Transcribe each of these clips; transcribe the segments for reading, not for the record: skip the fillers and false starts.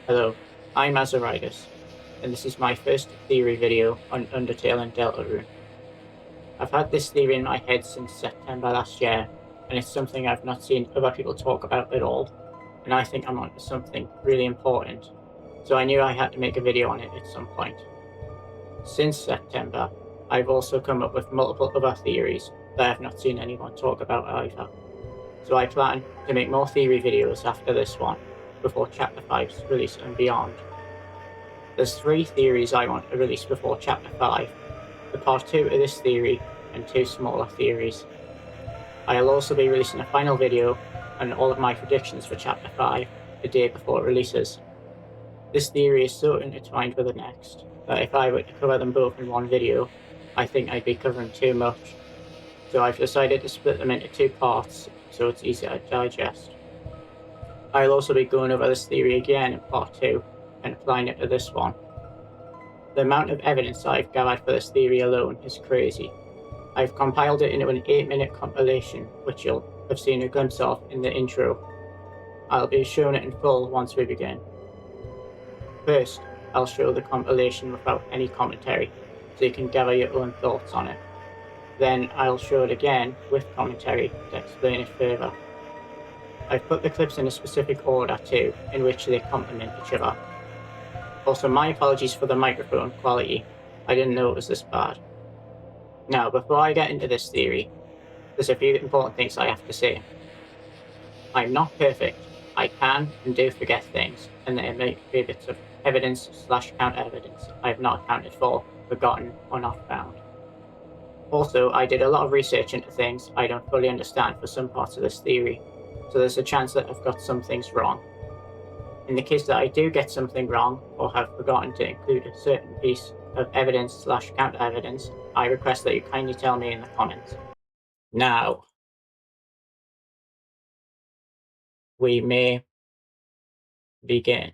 Hello, I'm Azaritis, and this is my first theory video on Undertale and Deltarune. I've had this theory in my head since September last year, and it's something I've not seen other people talk about at all, and I think I'm onto something really important, so I knew I had to make a video on it at some point. Since September, I've also come up with multiple other theories that I've not seen anyone talk about either, so I plan to make more theory videos after this one, before Chapter 5's release and beyond. There's 3 theories I want to release before Chapter 5, the part 2 of this theory and 2 smaller theories. I'll also be releasing a final video and all of my predictions for Chapter 5 the day before it releases. This theory is so intertwined with the next that if I were to cover them both in one video, I think I'd be covering too much. So I've decided to split them into 2 parts so it's easier to digest. I'll also be going over this theory again in part 2 and applying it to this one. The amount of evidence I've gathered for this theory alone is crazy. I've compiled it into an 8-minute compilation, which you'll have seen a glimpse of in the intro. I'll be showing it in full once we begin. First, I'll show the compilation without any commentary, so you can gather your own thoughts on it. Then I'll show it again with commentary to explain it further. I've put the clips in a specific order too, in which they complement each other. Also, my apologies for the microphone quality. I didn't know it was this bad. Now, before I get into this theory, there's a few important things I have to say. I'm not perfect. I can and do forget things, and there may be bits of evidence/counter-evidence I have not accounted for, forgotten, or not found. Also, I did a lot of research into things I don't fully understand for some parts of this theory, so there's a chance that I've got some things wrong. In the case that I do get something wrong, or have forgotten to include a certain piece of evidence/counter-evidence, I request that you kindly tell me in the comments. Now, we may begin.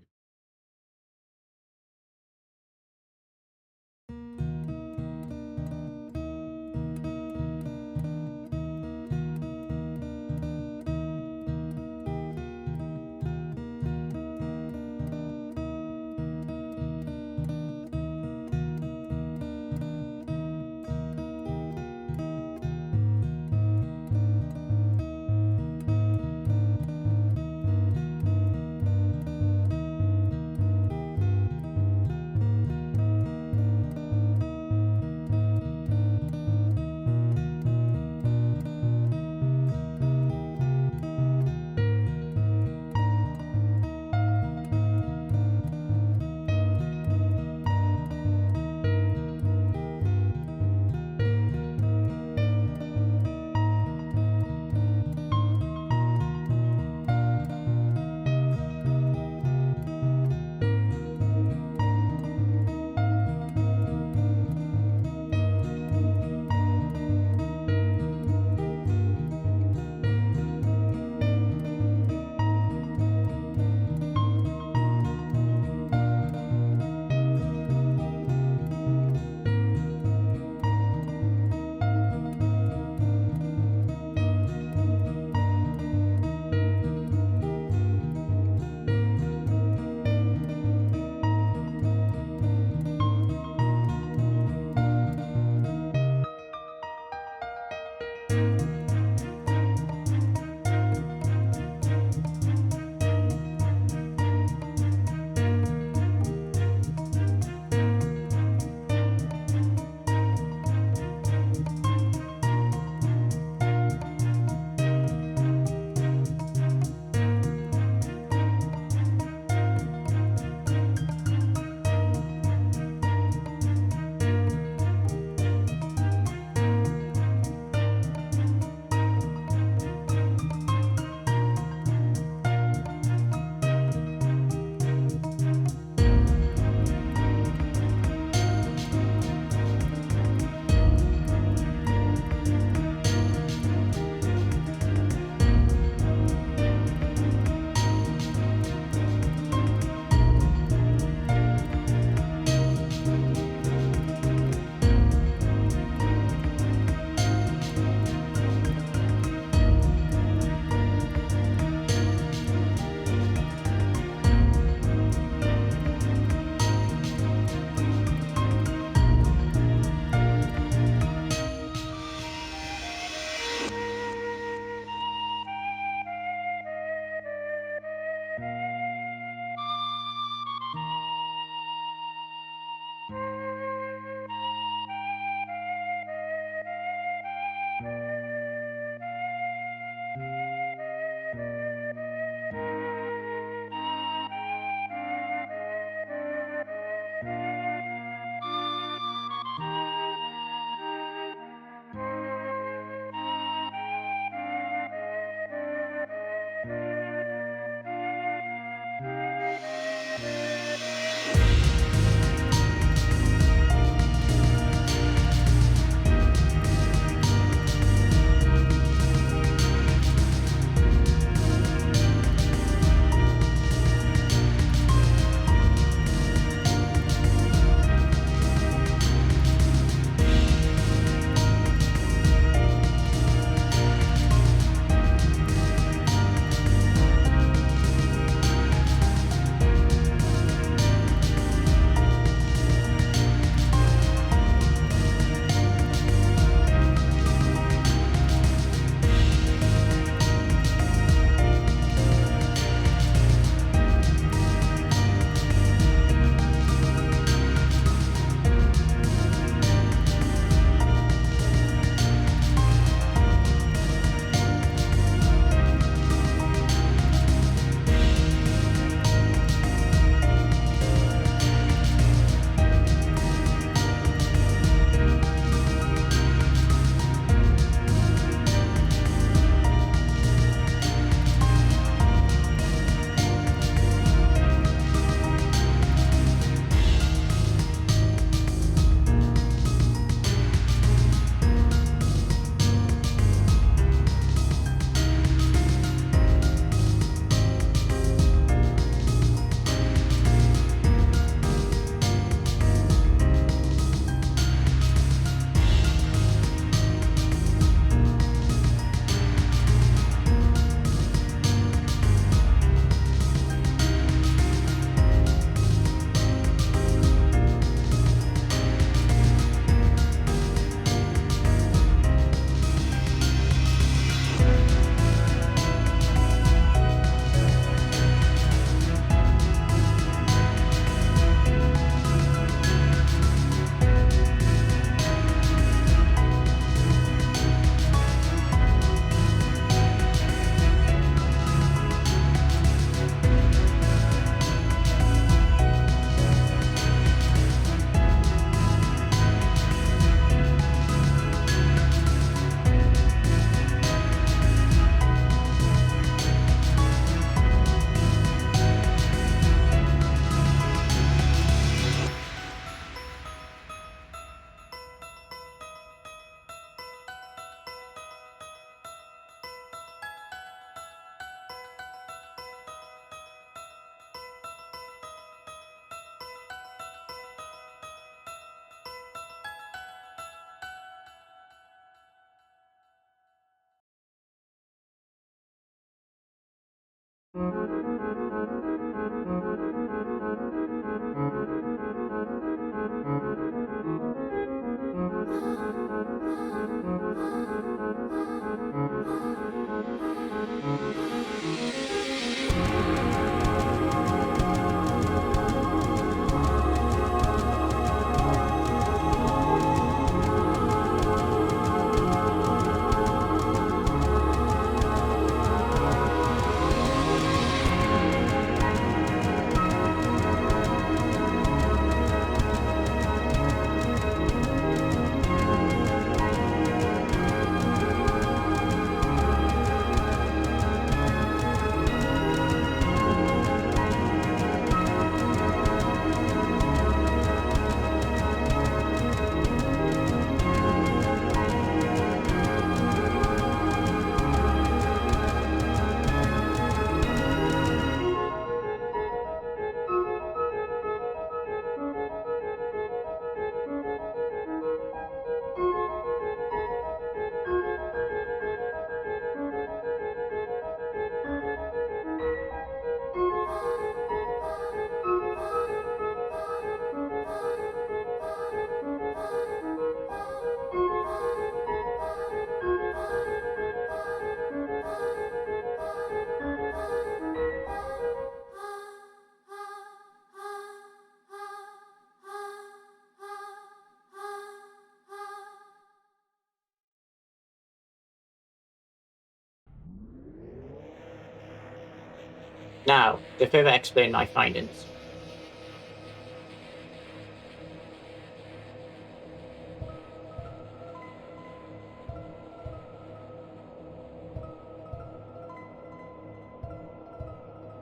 Now, to further explain my findings.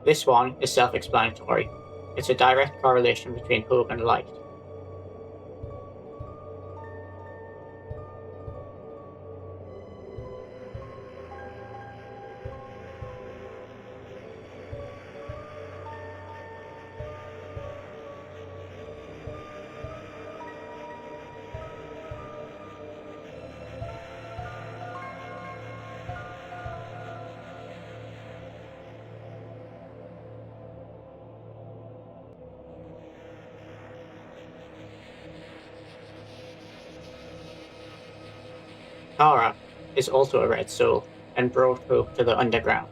This one is self-explanatory. It's a direct correlation between hope and light. Kara is also a red soul and brought hope to the underground.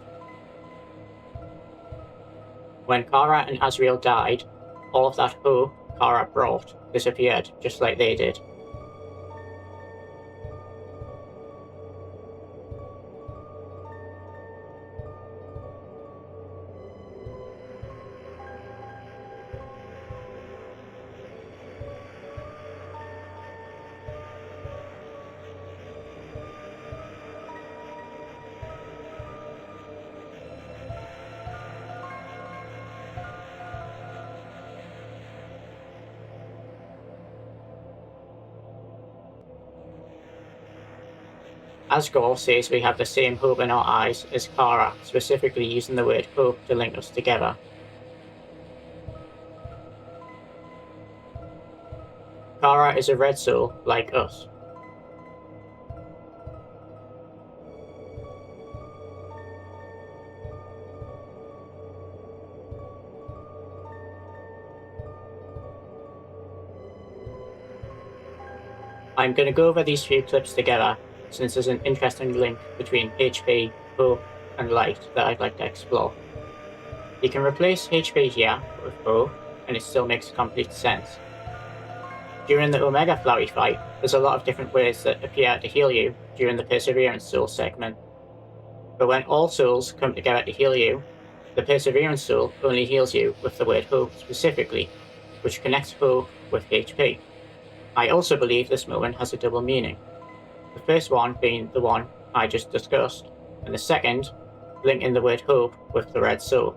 When Kara and Azrael died, all of that hope Kara brought disappeared, just like they did. Asgore says we have the same hope in our eyes as Kara, specifically using the word hope to link us together. Kara is a red soul, like us. I'm going to go over these few clips together, since there's an interesting link between HP, hope, and light that I'd like to explore. You can replace HP here with hope, and it still makes complete sense. During the Omega Flurry fight, there's a lot of different ways that appear to heal you during the Perseverance Soul segment. But when all souls come together to heal you, the Perseverance Soul only heals you with the word hope specifically, which connects hope with HP. I also believe this moment has a double meaning. The first one being the one I just discussed, and the second linking the word hope with the red soul.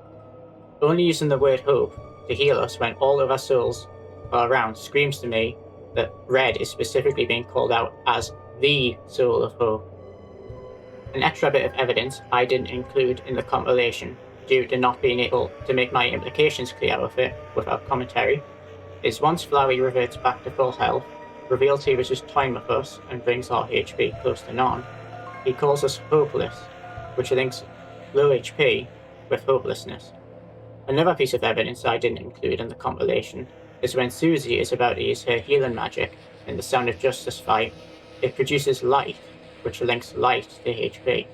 Only using the word hope to heal us when all of our souls are around screams to me that red is specifically being called out as the soul of hope. An extra bit of evidence I didn't include in the compilation due to not being able to make my implications clear with it without commentary is once Flurry reverts back to full health, reveals he was just toying with us and brings our HP close to none, he calls us hopeless, which links low HP with hopelessness. Another piece of evidence I didn't include in the compilation is when Susie is about to use her healing magic in the Sound of Justice fight, it produces light, which links light to HP.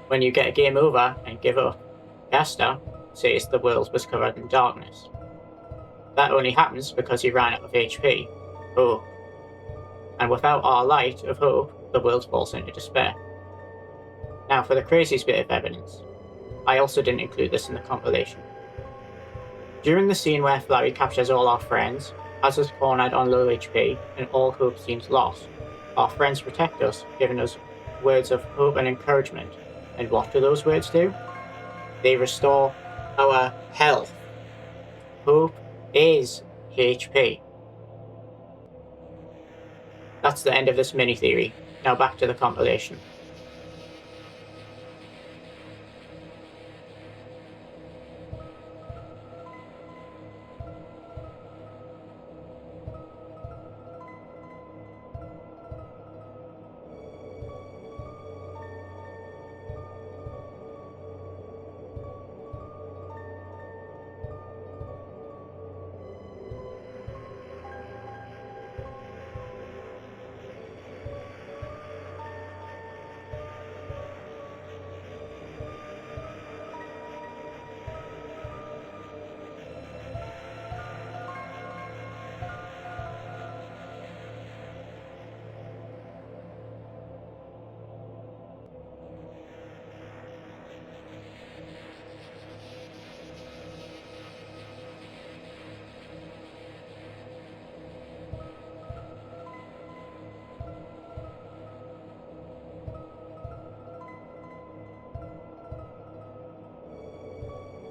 When you get a game over and give up, Gaster says the world was covered in darkness. That only happens because he ran out of HP, hope. And without our light of hope, the world falls into despair. Now for the craziest bit of evidence. I also didn't include this in the compilation. During the scene where Flurry captures all our friends, has us cornered on low HP, and all hope seems lost, our friends protect us, giving us words of hope and encouragement. And what do those words do? They restore our health. Hope is HP. That's the end of this mini-theory. Now back to the compilation.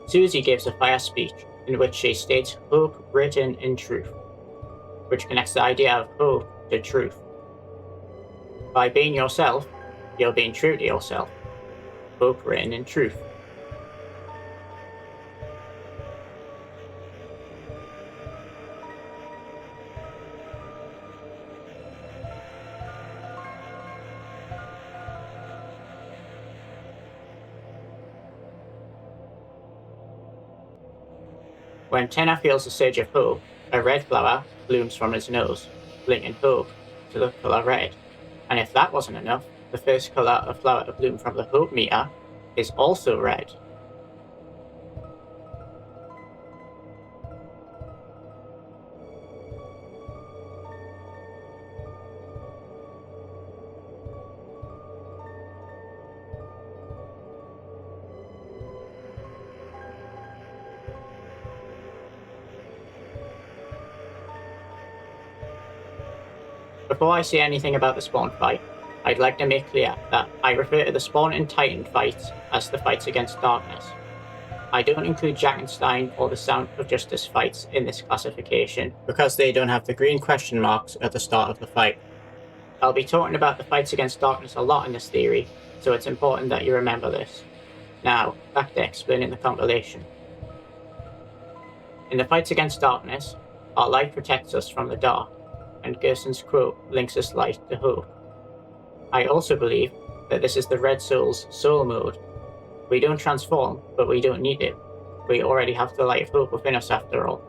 Susie gives a fire speech in which she states hope written in truth, which connects the idea of hope to truth. By being yourself, you're being true to yourself. Hope written in truth. When Tenna feels a surge of hope, a red flower blooms from his nose, linking hope to the colour red. And if that wasn't enough, the first colour of flower to bloom from the hope meter is also red. Before I say anything about the spawn fight, I'd like to make clear that I refer to the spawn and Titan fights as the fights against darkness. I don't include Jackenstein or the Sound of Justice fights in this classification because they don't have the green question marks at the start of the fight. I'll be talking about the fights against darkness a lot in this theory, so it's important that you remember this. Now, back to explaining the compilation. In the fights against darkness, our light protects us from the dark, and Gerson's quote links us light to hope. I also believe that this is the Red Soul's soul mode. We don't transform, but we don't need it. We already have the light of hope within us after all.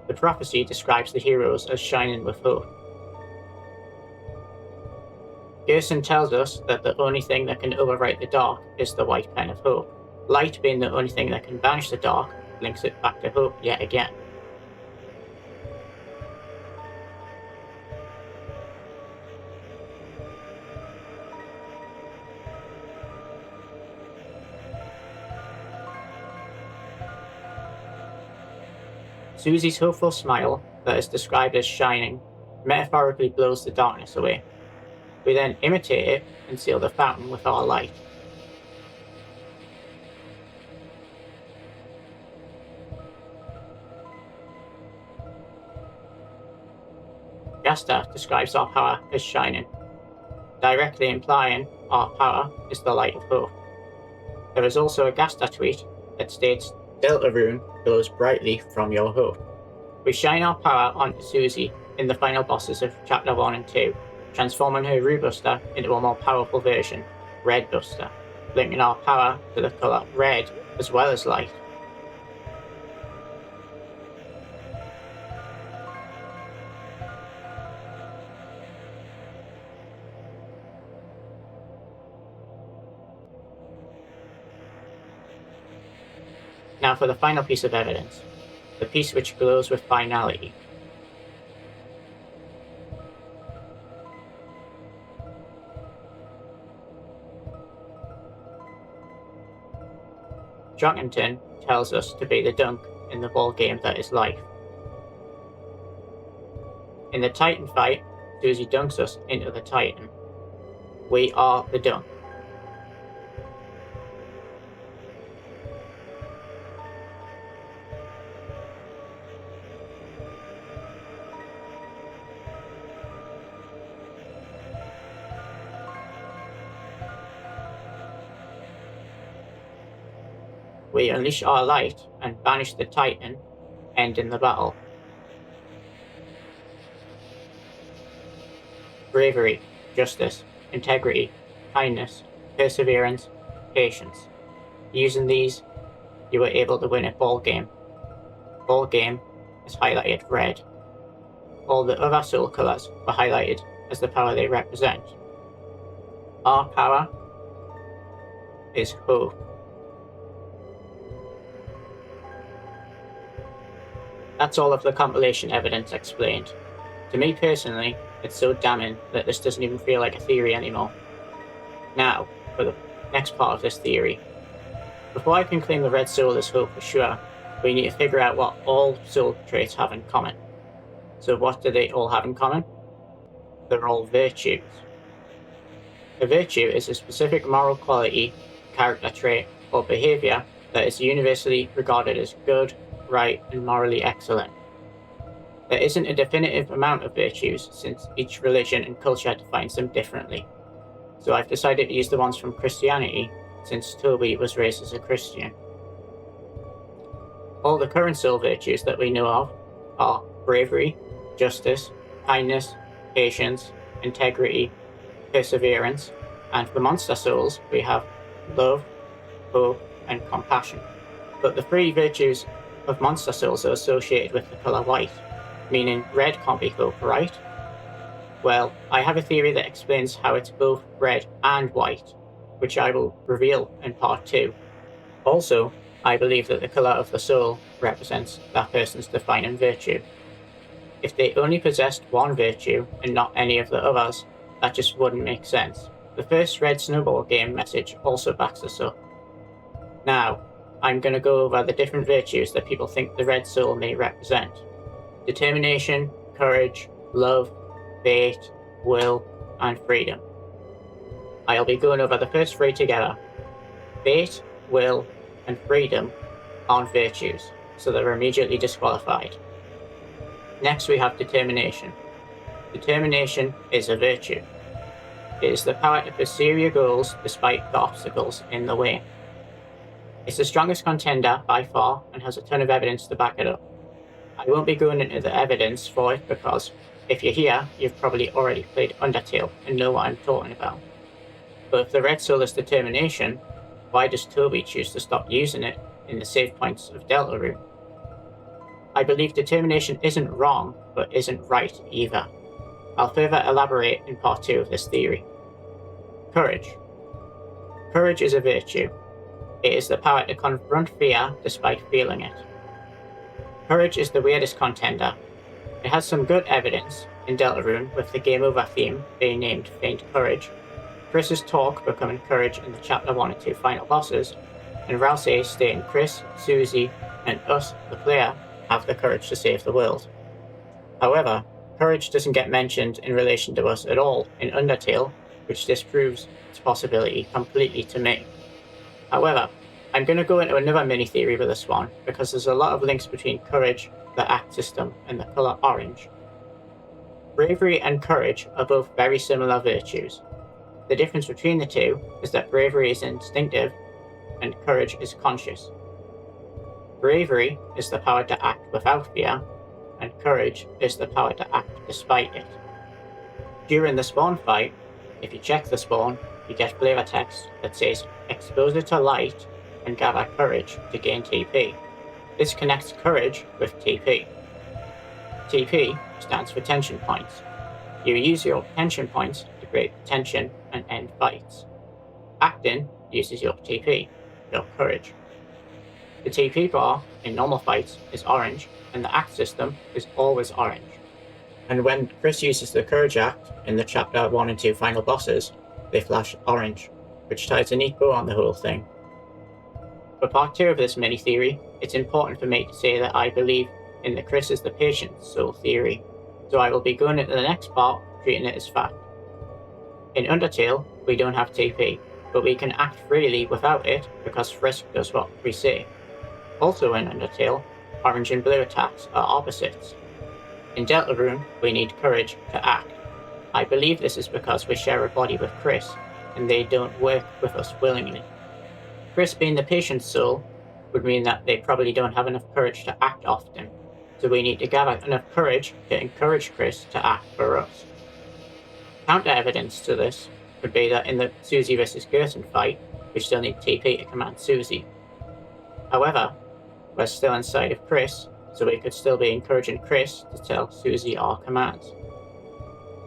The prophecy describes the heroes as shining with hope. Gerson tells us that the only thing that can overwrite the dark is the white pen of hope. Light being the only thing that can banish the dark links it back to hope yet again. Susie's hopeful smile, that is described as shining, metaphorically blows the darkness away. We then imitate it and seal the fountain with our light. Jasta describes our power as shining, directly implying our power is the light of hope. There is also a Gasta tweet that states, "Deltarune glows brightly from your hope." We shine our power onto Susie in the final bosses of Chapter 1 and 2, transforming her Rubuster into a more powerful version, Red Buster, linking our power to the colour red as well as light. Now for the final piece of evidence, the piece which glows with finality. Jockington tells us to be the dunk in the ball game that is life. In the Titan fight, Susie dunks us into the Titan. We are the dunk. We unleash our light and banish the Titan, ending the battle. Bravery, justice, integrity, kindness, perseverance, patience. Using these, you were able to win a ball game. Ball game is highlighted red. All the other soul colours were highlighted as the power they represent. Our power is hope. That's all of the compilation evidence explained. To me personally, it's so damning that this doesn't even feel like a theory anymore. Now, for the next part of this theory. Before I can claim the red soul is hope for sure, we need to figure out what all soul traits have in common. So what do they all have in common? They're all virtues. A virtue is a specific moral quality, character trait, or behaviour that is universally regarded as good, right, and morally excellent. There isn't a definitive amount of virtues, since each religion and culture defines them differently. So I've decided to use the ones from Christianity, since Toby was raised as a Christian. All the current soul virtues that we know of are bravery, justice, kindness, patience, integrity, perseverance, and for monster souls we have love, hope, and compassion. But the three virtues of monster souls are associated with the colour white, meaning red can't be hope, right? Well, I have a theory that explains how it's both red and white, which I will reveal in part 2. Also, I believe that the colour of the soul represents that person's defining virtue. If they only possessed one virtue and not any of the others, that just wouldn't make sense. The first Red Snowball game message also backs this up. Now, I'm going to go over the different virtues that people think the red soul may represent. Determination, courage, love, fate, will, and freedom. I'll be going over the first three together. Fate, will, and freedom aren't virtues, so they're immediately disqualified. Next we have determination. Determination is a virtue. It is the power to pursue your goals despite the obstacles in the way. It's the strongest contender by far and has a ton of evidence to back it up. I won't be going into the evidence for it because if you're here, you've probably already played Undertale and know what I'm talking about. But if the red soul is determination, why does Toby choose to stop using it in the save points of Deltarune? I believe determination isn't wrong, but isn't right either. I'll further elaborate in part 2 of this theory. Courage. Courage is a virtue. It is the power to confront fear despite feeling it. Courage is the weirdest contender. It has some good evidence in Deltarune, with the game over theme being named Faint Courage, Kris's talk becoming courage in the Chapter 1 and 2 final bosses, and Ralsei stating Kris, Susie, and us, the player, have the courage to save the world. However, courage doesn't get mentioned in relation to us at all in Undertale, which disproves its possibility completely to me. However, I'm going to go into another mini-theory with this one, because there's a lot of links between courage, the act system, and the colour orange. Bravery and courage are both very similar virtues. The difference between the two is that bravery is instinctive and courage is conscious. Bravery is the power to act without fear, and courage is the power to act despite it. During the spawn fight, if you check the spawn, you get flavor text that says exposure to light and gather courage to gain TP. This connects courage with TP. TP stands for tension points. You use your tension points to create tension and end fights. Acting uses your TP, your courage. The TP bar in normal fights is orange, and the act system is always orange. And when Kris uses the courage act in the chapter 1 and 2 final bosses, they flash orange, which ties a neat bow on the whole thing. For part 2 of this mini-theory, it's important for me to say that I believe in the Kris is the patient soul theory, so I will be going into the next part treating it as fact. In Undertale, we don't have TP, but we can act freely without it because Frisk does what we say. Also in Undertale, orange and blue attacks are opposites. In Deltarune, we need courage to act. I believe this is because we share a body with Kris, and they don't work with us willingly. Kris being the patient soul would mean that they probably don't have enough courage to act often, so we need to gather enough courage to encourage Kris to act for us. Counter evidence to this would be that in the Susie vs Gerson fight, we still need TP to command Susie. However, we're still inside of Kris, so we could still be encouraging Kris to tell Susie our commands.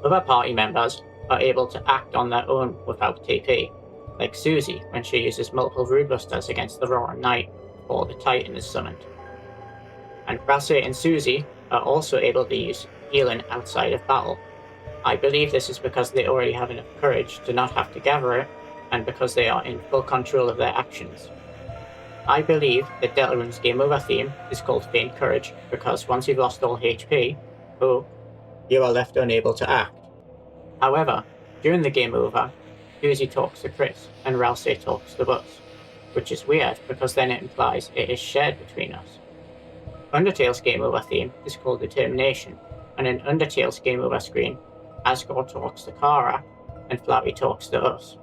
Other party members are able to act on their own without TP, like Susie when she uses multiple Rude Busters against the Roaring Knight before the Titan is summoned. And Ralsei and Susie are also able to use healing outside of battle. I believe this is because they already have enough courage to not have to gather it, and because they are in full control of their actions. I believe that Deltarune's game over theme is called Faint Courage because once you've lost all HP, you are left unable to act. However, during the game over, Susie talks to Kris and Ralsei talks to us, which is weird because then it implies it is shared between us. Undertale's game over theme is called Determination, and in Undertale's game over screen, Asgore talks to Kara and Flowey talks to us.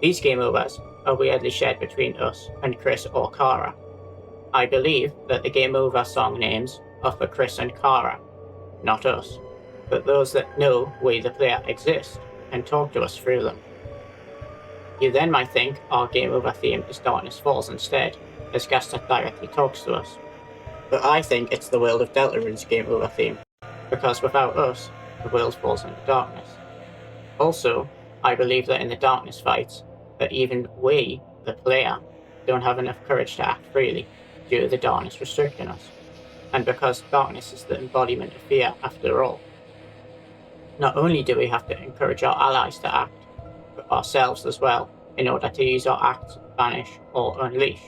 These game overs are weirdly shared between us and Kris or Kara. I believe that the game over song names are for Kris and Kara, not us, but those that know we the player exist and talk to us through them. You then might think our game over theme is Darkness Falls instead, as Gaston directly talks to us. But I think it's the world of Deltarune's game over theme, because without us, the world falls into darkness. Also, I believe that in the darkness fights, that even we, the player, don't have enough courage to act freely due to the darkness restricting us, and because darkness is the embodiment of fear after all. Not only do we have to encourage our allies to act, but ourselves as well, in order to use our acts, banish, or unleash.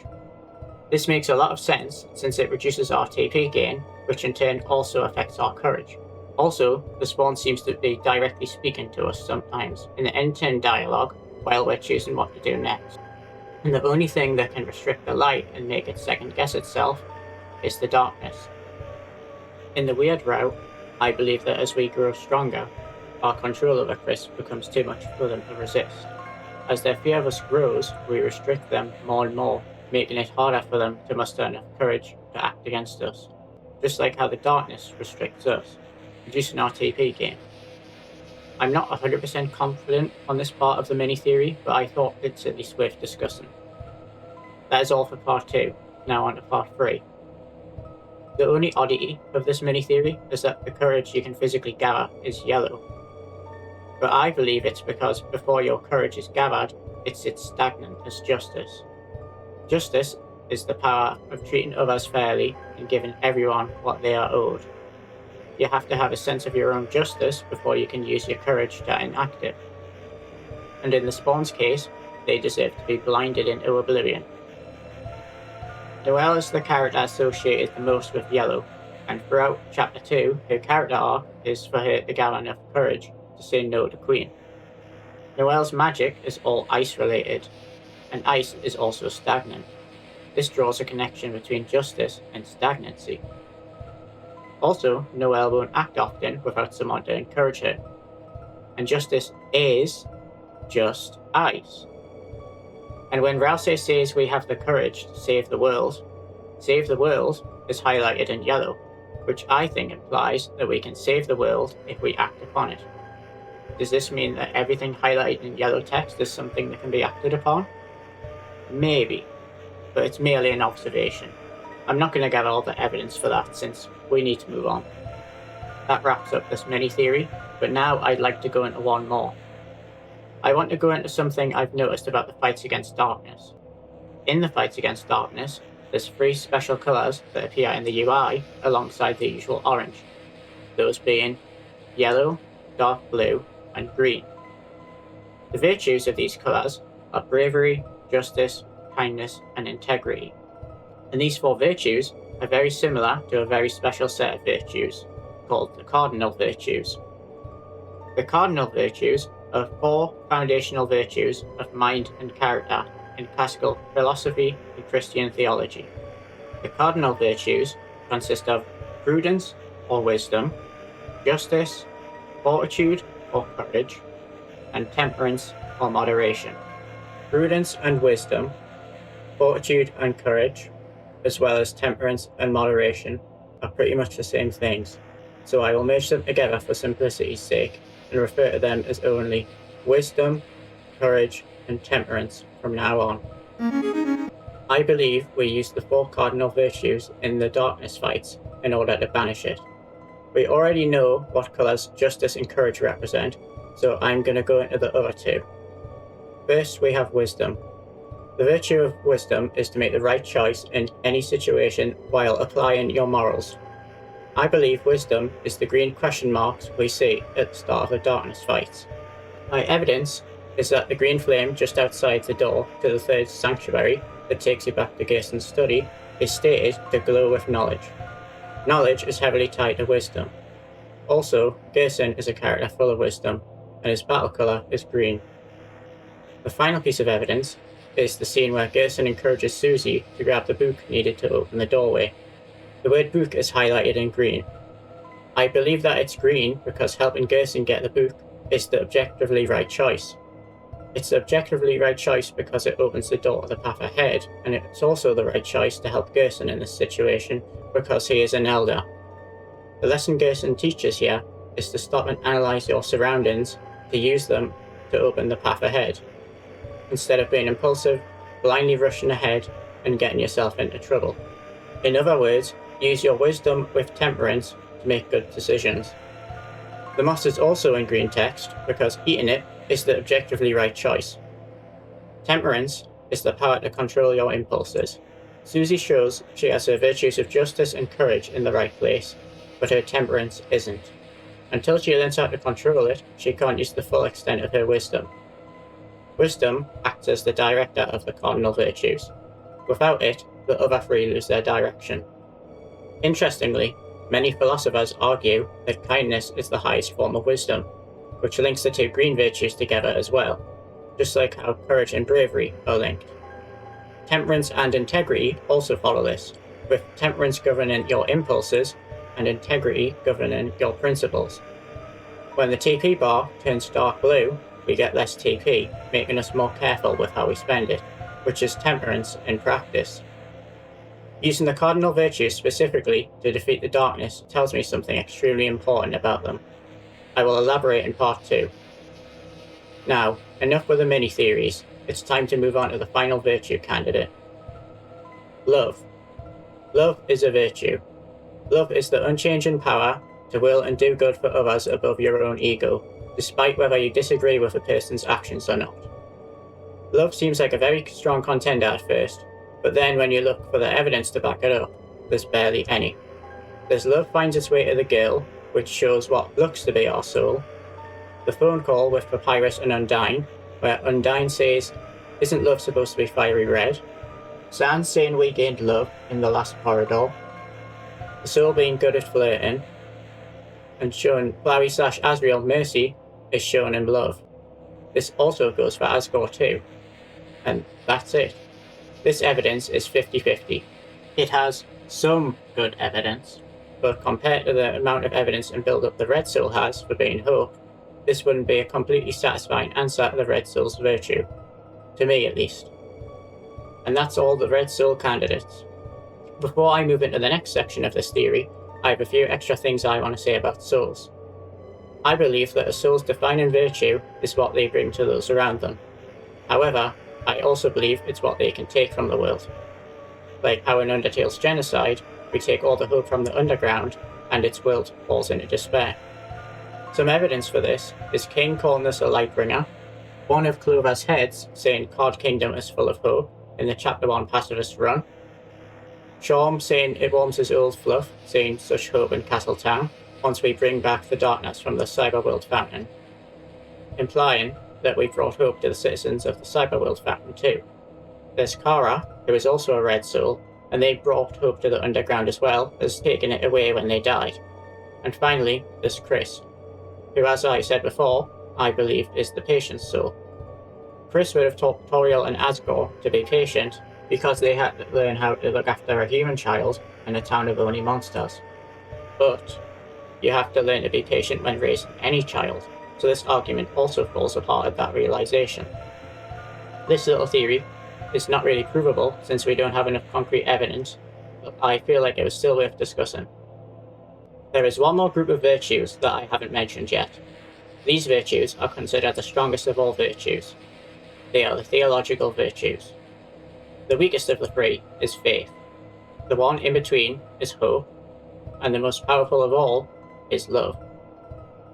This makes a lot of sense since it reduces our TP gain, which in turn also affects our courage. Also, the spawn seems to be directly speaking to us sometimes in the end-turn dialogue while we're choosing what to do next. And the only thing that can restrict the light and make it second-guess itself is the darkness. In the weird route, I believe that as we grow stronger, our control over Kris becomes too much for them to resist. As their fear of us grows, we restrict them more and more, making it harder for them to muster enough courage to act against us, just like how the darkness restricts us, reducing our TP gain. I'm not 100% confident on this part of the mini-theory, but I thought it's at least worth discussing. That is all for part 2, now on to part 3. The only oddity of this mini-theory is that the courage you can physically gather is yellow. But I believe it's because before your courage is gathered, it sits stagnant as justice. Justice is the power of treating others fairly and giving everyone what they are owed. You have to have a sense of your own justice before you can use your courage to enact it. And in the Spawn's case, they deserve to be blinded into oblivion. Noelle is the character associated the most with yellow, and throughout Chapter 2, her character arc is for her to gather enough courage to say no to Queen. Noelle's magic is all ice related, and ice is also stagnant. This draws a connection between justice and stagnancy. Also, Noelle won't act often without someone to encourage her, and justice is just ice. And when Ralsei says we have the courage to save the world is highlighted in yellow, which I think implies that we can save the world if we act upon it. Does this mean that everything highlighted in yellow text is something that can be acted upon? Maybe, but it's merely an observation. I'm not going to get all the evidence for that since we need to move on. That wraps up this mini-theory, but now I'd like to go into one more. I want to go into something I've noticed about the fights against darkness. In the fights against darkness, there's 3 special colours that appear in the UI alongside the usual orange, those being yellow, dark blue, and green. The virtues of these colours are bravery, justice, kindness, and integrity. And these 4 virtues are very similar to a very special set of virtues, called the Cardinal Virtues. The Cardinal Virtues are 4 foundational virtues of mind and character in classical philosophy and Christian theology. The Cardinal Virtues consist of prudence or wisdom, justice, fortitude or courage, and temperance or moderation. Prudence and wisdom, fortitude and courage, as well as temperance and moderation, are pretty much the same things, so I will merge them together for simplicity's sake and refer to them as only wisdom, courage, and temperance from now on. I believe we use the 4 cardinal virtues in the darkness fights in order to banish it. We already know what colours justice and courage represent, so I'm going to go into the other 2. First, we have wisdom. The virtue of wisdom is to make the right choice in any situation while applying your morals. I believe wisdom is the green question marks we see at the start of the darkness fights. My evidence is that the green flame just outside the door to the 3rd sanctuary that takes you back to Gerson's study is stated to glow with knowledge. Knowledge is heavily tied to wisdom. Also, Gerson is a character full of wisdom, and his battle colour is green. The final piece of evidence is the scene where Gerson encourages Susie to grab the book needed to open the doorway. The word book is highlighted in green. I believe that it's green because helping Gerson get the book is the objectively right choice. It's the objectively right choice because it opens the door to the path ahead, and it's also the right choice to help Gerson in this situation because he is an elder. The lesson Gerson teaches here is to stop and analyse your surroundings, to use them to open the path ahead, instead of being impulsive, blindly rushing ahead, and getting yourself into trouble. In other words, use your wisdom with temperance to make good decisions. The moss is also in green text because eating it is the objectively right choice. Temperance is the power to control your impulses. Susie shows she has her virtues of justice and courage in the right place, but her temperance isn't. Until she learns how to control it, she can't use the full extent of her wisdom. Wisdom acts as the director of the cardinal virtues. Without it, the other 3 lose their direction. Interestingly, many philosophers argue that kindness is the highest form of wisdom, which links the 2 green virtues together as well, just like how courage and bravery are linked. Temperance and integrity also follow this, with temperance governing your impulses and integrity governing your principles. When the TP bar turns dark blue, we get less TP, making us more careful with how we spend it, which is temperance in practice. Using the cardinal virtues specifically to defeat the darkness tells me something extremely important about them. I will elaborate in part 2. Now, enough with the mini-theories, it's time to move on to the final virtue candidate. Love. Love is a virtue. Love is the unchanging power to will and do good for others above your own ego, despite whether you disagree with a person's actions or not. Love seems like a very strong contender at first, but then when you look for the evidence to back it up, there's barely any. There's love finds its way to the girl, which shows what looks to be our soul. The phone call with Papyrus and Undyne, where Undyne says, "Isn't love supposed to be fiery red?" Sans saying we gained love in the last corridor. the soul being good at flirting, and showing Flowey/Asriel mercy is shown in love. This also goes for Asgore too. And that's it. This evidence is 50-50. It has some good evidence, but compared to the amount of evidence and build-up the Red Soul has for being Hope, this wouldn't be a completely satisfying answer to the Red Soul's virtue. To me, at least. And that's all the Red Soul candidates. Before I move into the next section of this theory, I have a few extra things I want to say about souls. I believe that a soul's defining virtue is what they bring to those around them. However, I also believe it's what they can take from the world. Like how in Undertale's genocide, we take all the hope from the underground, and its world falls into despair. Some evidence for this is King calling us a Lightbringer, one of Clover's heads saying Cod Kingdom is full of hope in the Chapter 1 pacifist run, Shorm saying it warms his old fluff, saying such hope in Castletown, once we bring back the darkness from the Cyberworld Fountain, implying that we brought hope to the citizens of the Cyberworld Fountain too. There's Kara, who is also a Red Soul, and they brought hope to the underground as well as taking it away when they died. And finally, there's Kris, who, as I said before, I believe is the Patience Soul. Kris would have taught Toriel and Asgore to be patient because they had to learn how to look after a human child in a town of only monsters. But you have to learn to be patient when raising any child, so this argument also falls apart at that realization. This little theory is not really provable since we don't have enough concrete evidence, but I feel like it was still worth discussing. There is one more group of virtues that I haven't mentioned yet. These virtues are considered the strongest of all virtues. They are the Theological Virtues. The weakest of the three is faith. The one in between is hope, and the most powerful of all is love.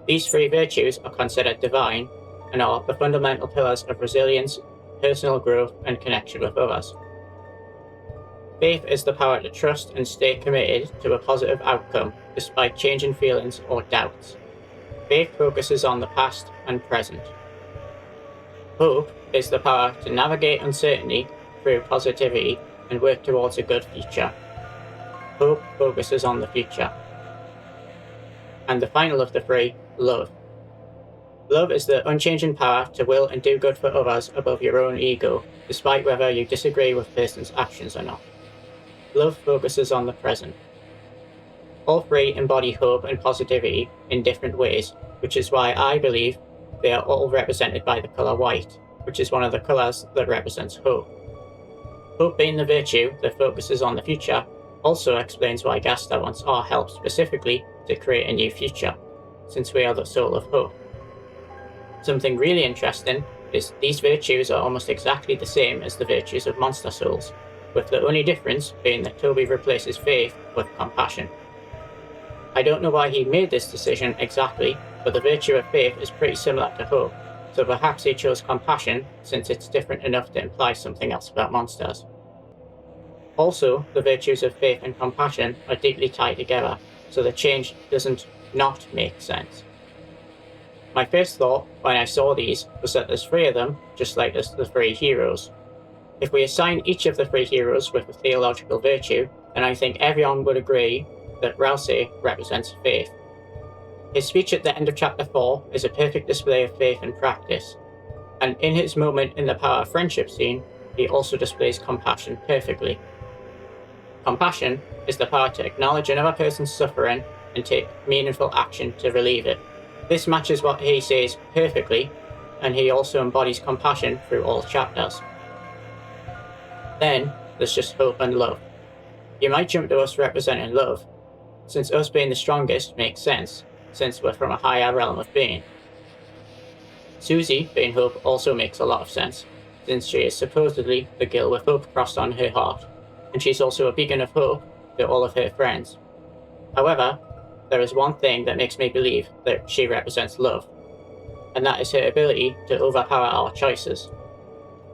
These three virtues are considered divine and are the fundamental pillars of resilience, personal growth, and connection with others. Faith is the power to trust and stay committed to a positive outcome despite changing feelings or doubts. Faith focuses on the past and present. Hope is the power to navigate uncertainty through positivity and work towards a good future. Hope focuses on the future. And the final of the three, love. Love is the unchanging power to will and do good for others above your own ego, despite whether you disagree with a person's actions or not. Love focuses on the present. All three embody hope and positivity in different ways, which is why I believe they are all represented by the colour white, which is one of the colours that represents hope. Hope being the virtue that focuses on the future also explains why Gasta wants our help specifically to create a new future, since we are the soul of hope. Something really interesting is these virtues are almost exactly the same as the virtues of monster souls, with the only difference being that Toby replaces faith with compassion. I don't know why he made this decision exactly, but the virtue of faith is pretty similar to hope, so perhaps he chose compassion since it's different enough to imply something else about monsters. Also, the virtues of faith and compassion are deeply tied together, so the change doesn't not make sense. My first thought when I saw these was that there's three of them, just like there's the three heroes. If we assign each of the three heroes with a theological virtue, then I think everyone would agree that Ralsei represents faith. His speech at the end of Chapter 4 is a perfect display of faith in practice, and in his moment in the Power of Friendship scene, he also displays compassion perfectly. Compassion is the power to acknowledge another person's suffering and take meaningful action to relieve it. This matches what he says perfectly, and he also embodies compassion through all chapters. Then, there's just hope and love. You might jump to us representing love, since us being the strongest makes sense, since we're from a higher realm of being. Susie being hope also makes a lot of sense, since she is supposedly the girl with hope crossed on her heart, and she's also a beacon of hope to all of her friends. However, there is one thing that makes me believe that she represents love, and that is her ability to overpower our choices.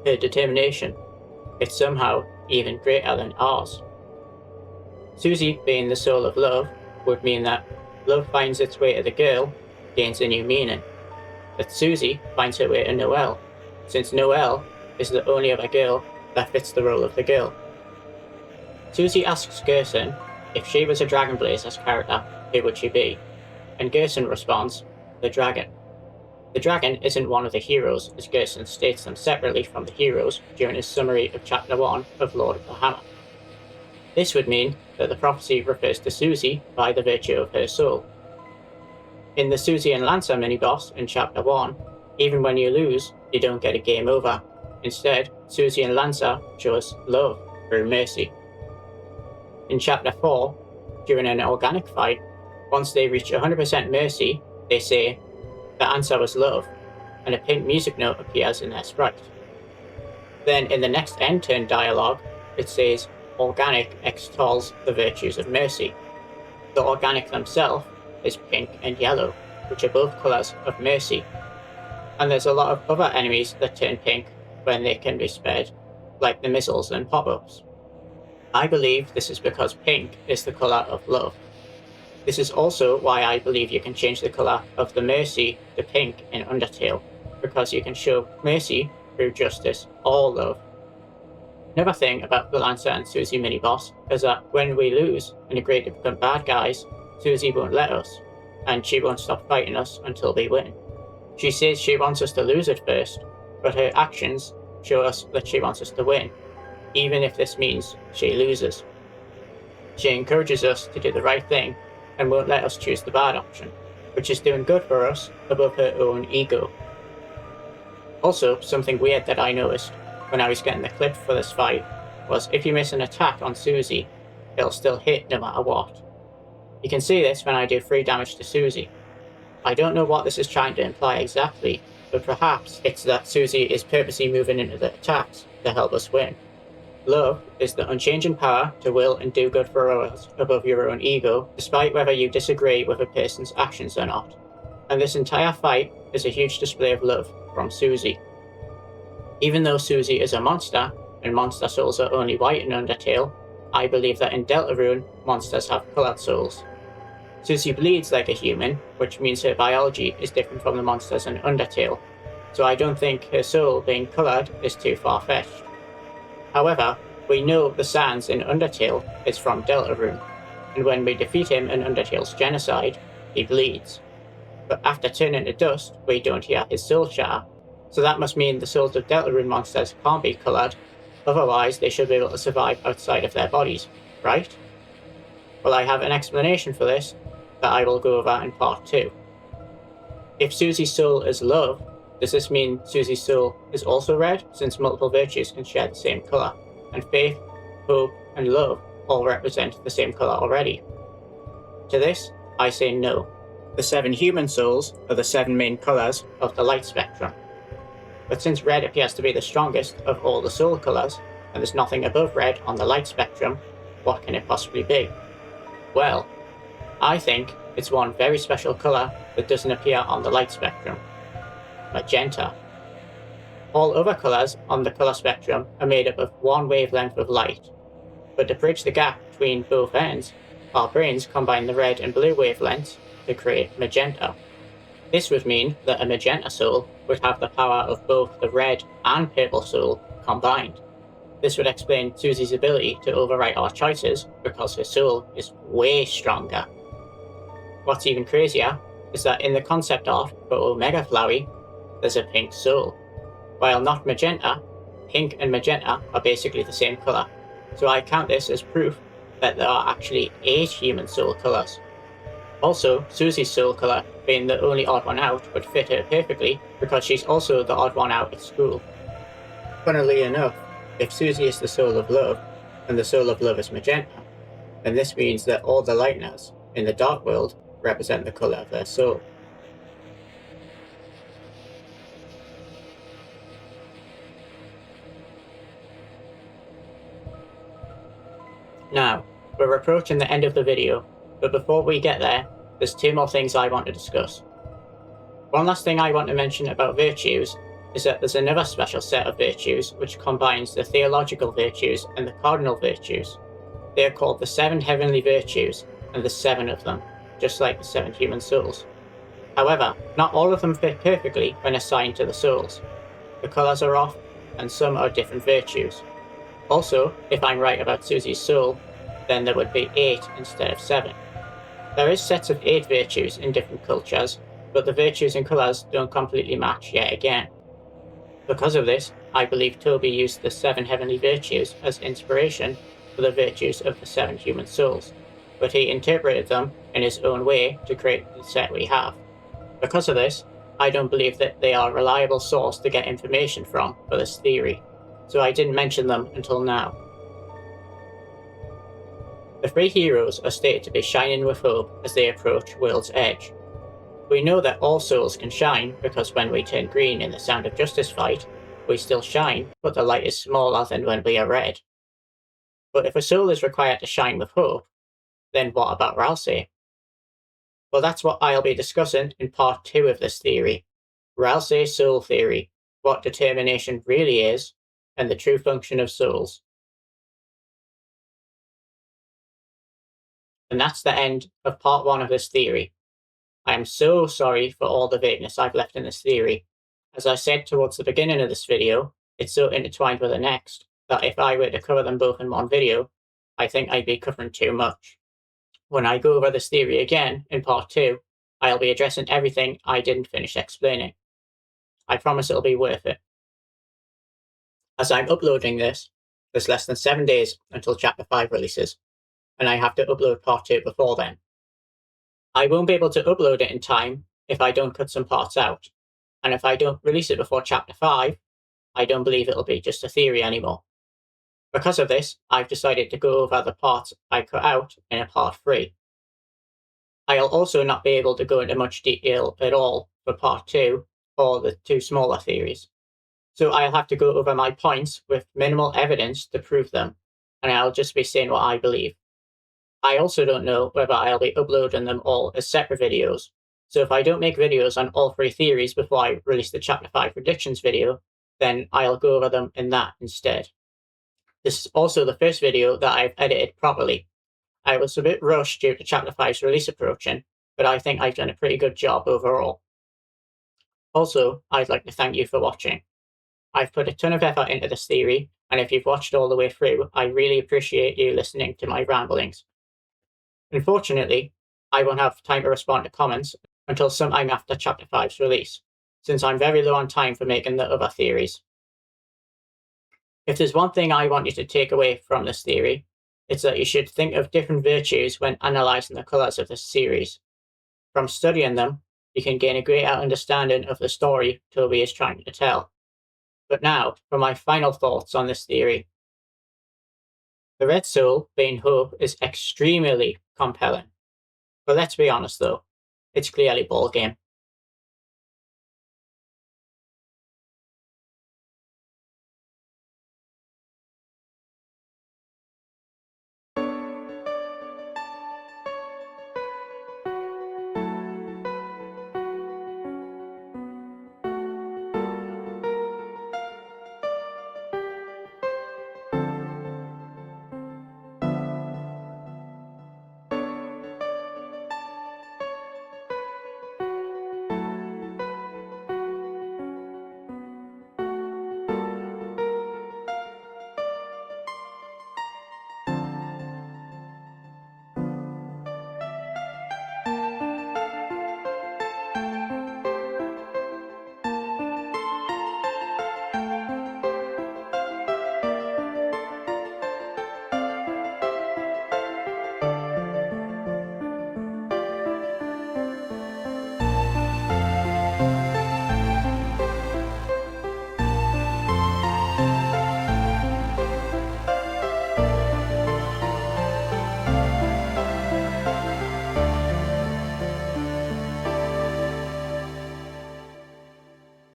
Her determination. It's somehow even greater than ours. Susie being the soul of love would mean that love finds its way to the girl, gains a new meaning. That Susie finds her way to Noelle, since Noelle is the only other girl that fits the role of the girl. Susie asks Gerson, If she was a Dragon Blazer's character, who would she be? And Gerson responds, the dragon. The dragon isn't one of the heroes, as Gerson states them separately from the heroes during his summary of Chapter 1 of Lord of the Hammer. This would mean that the prophecy refers to Susie by the virtue of her soul. In the Susie and Lancer mini-boss in Chapter 1, even when you lose, you don't get a game over. Instead, Susie and Lancer show us love through mercy. In Chapter 4, during an organic fight, once they reach 100% mercy, they say, the answer was love, and a pink music note appears in their sprite. Then in the next end turn dialogue, it says, organic extols the virtues of mercy. The organic themselves is pink and yellow, which are both colours of mercy. And there's a lot of other enemies that turn pink when they can be spared, like the missiles and pop-ups. I believe this is because pink is the colour of love. This is also why I believe you can change the colour of the mercy to pink in Undertale, because you can show mercy through justice or love. Another thing about the Lancer and Susie mini-boss is that when we lose and agree to become bad guys, Susie won't let us, and she won't stop fighting us until we win. She says she wants us to lose at first, but her actions show us that she wants us to win, even if this means she loses. She encourages us to do the right thing and won't let us choose the bad option, which is doing good for us above her own ego. Also, something weird that I noticed when I was getting the clip for this fight was if you miss an attack on Susie, it'll still hit no matter what. You can see this when I do 3 damage to Susie. I don't know what this is trying to imply exactly, but perhaps it's that Susie is purposely moving into the attacks to help us win. Love is the unchanging power to will and do good for others above your own ego, despite whether you disagree with a person's actions or not. And this entire fight is a huge display of love from Susie. Even though Susie is a monster, and monster souls are only white in Undertale, I believe that in Deltarune, monsters have coloured souls. Susie bleeds like a human, which means her biology is different from the monsters in Undertale, so I don't think her soul being coloured is too far-fetched. However, we know the Sans in Undertale is from Deltarune, and when we defeat him in Undertale's genocide, he bleeds. But after turning to dust, we don't hear his soul shatter, so that must mean the souls of Deltarune monsters can't be coloured, otherwise they should be able to survive outside of their bodies, right? Well, I have an explanation for this that I will go over in part 2. If Susie's soul is love, does this mean Susie's soul is also red, since multiple virtues can share the same colour, and faith, hope, and love all represent the same colour already? To this, I say no. The 7 human souls are the 7 main colours of the light spectrum. But since red appears to be the strongest of all the soul colours, and there's nothing above red on the light spectrum, what can it possibly be? Well, I think it's one very special colour that doesn't appear on the light spectrum. Magenta. All other colours on the colour spectrum are made up of one wavelength of light, but to bridge the gap between both ends, our brains combine the red and blue wavelengths to create magenta. This would mean that a magenta soul would have the power of both the red and purple soul combined. This would explain Susie's ability to overwrite our choices because her soul is way stronger. What's even crazier is that in the concept art for Omega Flowey, there's a pink soul. While not magenta, pink and magenta are basically the same colour, so I count this as proof that there are actually 8 human soul colours. Also, Susie's soul colour being the only odd one out would fit her perfectly because she's also the odd one out at school. Funnily enough, if Susie is the soul of love, and the soul of love is magenta, then this means that all the lighteners in the dark world represent the colour of their soul. Now, we're approaching the end of the video, but before we get there, there's 2 more things I want to discuss. One last thing I want to mention about virtues is that there's another special set of virtues which combines the Theological Virtues and the Cardinal Virtues. They are called the 7 Heavenly Virtues, and there's 7 of them, just like the 7 human souls. However, not all of them fit perfectly when assigned to the souls. The colours are off, and some are different virtues. Also, if I'm right about Susie's soul, then there would be 8 instead of 7. There is sets of 8 virtues in different cultures, but the virtues and colours don't completely match yet again. Because of this, I believe Toby used the 7 heavenly virtues as inspiration for the virtues of the 7 human souls, but he interpreted them in his own way to create the set we have. Because of this, I don't believe that they are a reliable source to get information from for this theory, so I didn't mention them until now. The 3 heroes are stated to be shining with hope as they approach World's Edge. We know that all souls can shine because when we turn green in the Sound of Justice fight, we still shine, but the light is smaller than when we are red. But if a soul is required to shine with hope, then what about Ralsei? Well, that's what I'll be discussing in part 2 of this theory. Ralsei soul theory, what determination really is, and the true function of souls. And that's the end of part 1 of this theory. I am so sorry for all the vagueness I've left in this theory. As I said towards the beginning of this video, it's so intertwined with the next that if I were to cover them both in one video, I think I'd be covering too much. When I go over this theory again in part 2, I'll be addressing everything I didn't finish explaining. I promise it'll be worth it. As I'm uploading this, there's less than 7 days until Chapter 5 releases, and I have to upload part 2 before then. I won't be able to upload it in time if I don't cut some parts out, and if I don't release it before Chapter 5, I don't believe it'll be just a theory anymore. Because of this, I've decided to go over the parts I cut out in a part 3. I'll also not be able to go into much detail at all for part 2 or the 2 smaller theories. So I'll have to go over my points with minimal evidence to prove them, and I'll just be saying what I believe. I also don't know whether I'll be uploading them all as separate videos, so if I don't make videos on all 3 theories before I release the Chapter 5 predictions video, then I'll go over them in that instead. This is also the first video that I've edited properly. I was a bit rushed due to Chapter 5's release approaching, but I think I've done a pretty good job overall. Also, I'd like to thank you for watching. I've put a ton of effort into this theory, and if you've watched all the way through, I really appreciate you listening to my ramblings. Unfortunately, I won't have time to respond to comments until sometime after Chapter 5's release, since I'm very low on time for making the other theories. If there's one thing I want you to take away from this theory, it's that you should think of different virtues when analysing the colours of this series. From studying them, you can gain a greater understanding of the story Toby is trying to tell. But now, for my final thoughts on this theory. The red soul, being hope, is extremely compelling. But let's be honest though, it's clearly ballgame.